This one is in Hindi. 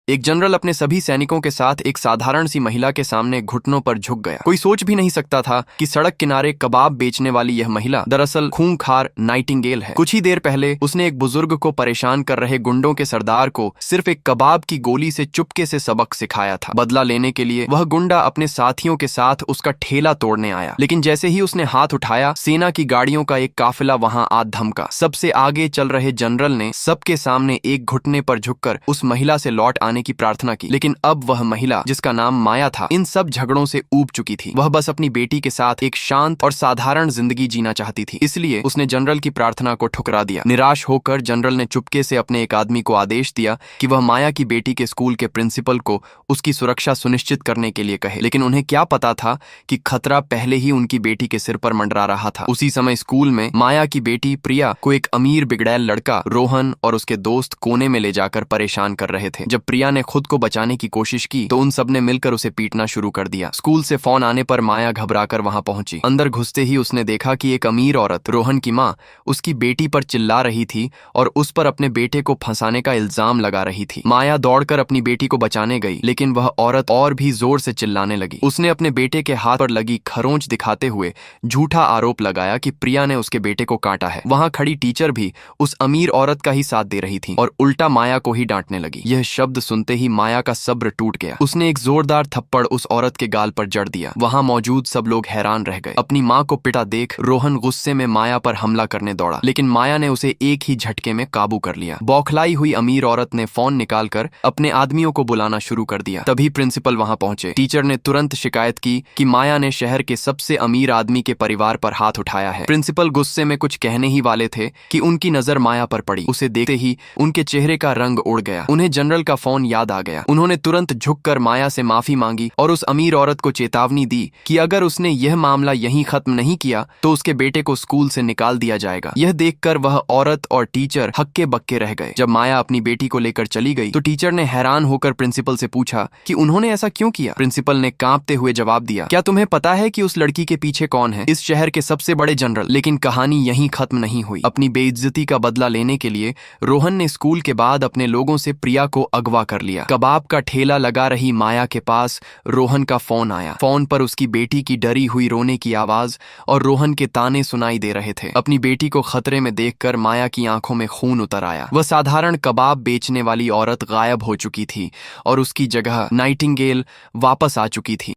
एक जनरल अपने सभी सैनिकों के साथ एक साधारण सी महिला के सामने घुटनों पर झुक गया। कोई सोच भी नहीं सकता था कि सड़क किनारे कबाब बेचने वाली यह महिला दरअसल खूंखार नाइटिंगेल है। कुछ ही देर पहले उसने एक बुजुर्ग को परेशान कर रहे गुंडों के सरदार को सिर्फ एक कबाब की गोली से चुपके से सबक सिखाया था। बदला लेने के लिए वह गुंडा अपने साथियों के साथ उसका ठेला तोड़ने आया, लेकिन जैसे ही उसने हाथ उठाया, सेना की गाड़ियों का एक काफिला वहां आ धमका। सबसे आगे चल रहे जनरल ने सबके सामने एक घुटने पर झुककर उस महिला से लौट आने की प्रार्थना की। लेकिन अब वह महिला, जिसका नाम माया था, इन सब झगड़ों से ऊब चुकी थी। वह बस अपनी बेटी के साथ एक शांत और साधारण जिंदगी जीना चाहती थी। इसलिए उसने जनरल की प्रार्थना को ठुकरा दिया। निराश होकर जनरल ने चुपके से अपने एक आदमी को आदेश दिया कि वह माया की बेटी के स्कूल के प्रिंसिपल को उसकी सुरक्षा सुनिश्चित करने के लिए कहे। लेकिन उन्हें क्या पता था कि खतरा पहले ही उनकी बेटी के सिर पर मंडरा रहा था। उसी समय स्कूल में माया की बेटी प्रिया को एक अमीर बिगड़ैल लड़का रोहन और उसके दोस्त कोने में ले जाकर परेशान कर रहे थे। जब प्रिया ने खुद को बचाने की कोशिश की तो उन सब ने मिलकर उसे पीटना शुरू कर दिया। स्कूल से फोन आने पर माया घबराकर वहां पहुंची। अंदर घुसते ही उसने देखा कि एक अमीर औरत, रोहन की मां, उसकी बेटी पर चिल्ला रही थी और उस पर अपने बेटे को फंसाने का इल्जाम लगा रही थी। माया दौड़कर अपनी बेटी को बचाने गई, लेकिन वह औरत और भी जोर से चिल्लाने लगी। उसने अपने बेटे के हाथ पर लगी खरोंच दिखाते हुए झूठा आरोप लगाया कि प्रिया ने उसके बेटे को काटा है। वहां खड़ी टीचर भी उस अमीर औरत का ही साथ दे रही थी और उल्टा माया को ही डांटने लगी। यह शब्द सुनते ही माया का सब्र टूट गया। उसने एक जोरदार थप्पड़ उस औरत के गाल पर जड़ दिया। वहां मौजूद सब लोग हैरान रह गए। अपनी मां को पिटा देख रोहन गुस्से में माया पर हमला करने दौड़ा, लेकिन माया ने उसे एक ही झटके में काबू कर लिया। बौखलाई हुई अमीर औरत ने फोन निकालकर अपने आदमियों को बुलाना शुरू कर दिया। तभी प्रिंसिपल वहां पहुंचे। टीचर ने तुरंत शिकायत की कि माया ने शहर के सबसे अमीर आदमी के परिवार पर हाथ उठाया है। प्रिंसिपल गुस्से में कुछ कहने ही वाले थे कि उनकी नजर माया पर पड़ी। उसे देखते ही उनके चेहरे का रंग उड़ गया। उन्हें जनरल का फोन याद आ गया। उन्होंने तुरंत झुककर माया से माफी मांगी और उस अमीर औरत को चेतावनी दी कि अगर उसने यह मामला यहीं खत्म नहीं किया तो उसके बेटे को स्कूल से निकाल दिया जाएगा। यह देखकर वह औरत और टीचर हक्के बक्के रह गए। जब माया अपनी बेटी को लेकर चली गई तो टीचर ने हैरान होकर प्रिंसिपल से पूछा कि उन्होंने ऐसा क्यों किया। प्रिंसिपल ने कांपते हुए जवाब दिया, क्या तुम्हें पता है कि उस लड़की के पीछे कौन है? इस शहर के सबसे बड़े जनरल। लेकिन कहानी यहीं खत्म नहीं हुई। अपनी बेइज्जती का बदला लेने के लिए रोहन ने स्कूल के बाद अपने लोगों से प्रिया को अगवा कर लिया। कबाब का ठेला लगा रही माया के पास रोहन का फोन आया। फोन पर उसकी बेटी की डरी हुई रोने की आवाज और रोहन के ताने सुनाई दे रहे थे। अपनी बेटी को खतरे में देखकर माया की आंखों में खून उतर आया। वह साधारण कबाब बेचने वाली औरत गायब हो चुकी थी और उसकी जगह नाइटिंगेल वापस आ चुकी थी।